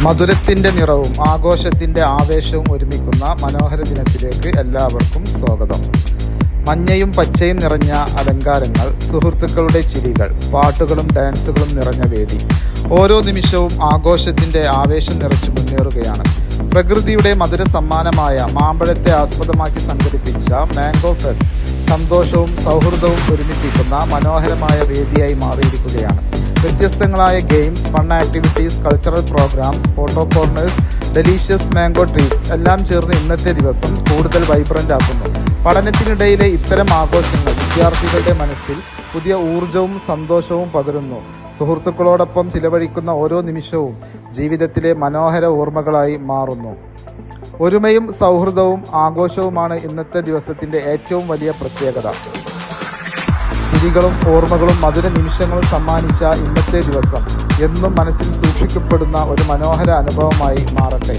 മധുരത്തിന്റെ നിറവും ആഘോഷത്തിന്റെ ആവേശവും ഒരുമിക്കുന്ന മനോഹര ദിനത്തിലേക്ക് എല്ലാവർക്കും സ്വാഗതം. മഞ്ഞയും പച്ചയും നിറഞ്ഞ അലങ്കാരങ്ങൾ, സുഹൃത്തുക്കളുടെ ചിരികൾ, പാട്ടുകളും ഡാൻസുകളും നിറഞ്ഞ വേദി. ഓരോ നിമിഷവും ആഘോഷത്തിന്റെ ആവേശം നിറച്ചു മുന്നേറുകയാണ്. പ്രകൃതിയുടെ മധുര സമ്മാനമായ മാമ്പഴത്തെ ആസ്പദമാക്കി സംഘടിപ്പിച്ച മാംഗോ ഫെസ്റ്റ് സന്തോഷവും സൗഹൃദവും ഒരുമിപ്പിക്കുന്ന മനോഹരമായ വേദിയായി മാറിയിരിക്കുകയാണ്. വ്യത്യസ്തങ്ങളായ games, fun activities, cultural programmes, photo corners, delicious mango treats എല്ലാം ചേർന്ന് ഇന്നത്തെ ദിവസം കൂടുതൽ വൈബ്രന്റ് ആക്കുന്നു. പഠനത്തിനിടയിലെ ഇത്തരം ആഘോഷങ്ങൾ വിദ്യാർത്ഥികളുടെ മനസ്സിൽ പുതിയ ഊർജവും സന്തോഷവും പകരുന്നു. സുഹൃത്തുക്കളോടൊപ്പം ചിലവഴിക്കുന്ന ഓരോ നിമിഷവും ജീവിതത്തിലെ മനോഹര ഓർമ്മകളായി മാറുന്നു. ഒരുമയും സൗഹൃദവും ആഘോഷവുമാണ് ഇന്നത്തെ ദിവസത്തിന്റെ ഏറ്റവും വലിയ പ്രത്യേകത. ചിരികളും ഓർമ്മകളും മധുര നിമിഷങ്ങളും സമ്മാനിച്ച ഇന്നത്തെ ദിവസം എന്നും മനസ്സിൽ സൂക്ഷിക്കപ്പെടുന്ന ഒരു മനോഹര അനുഭവമായി മാറട്ടെ.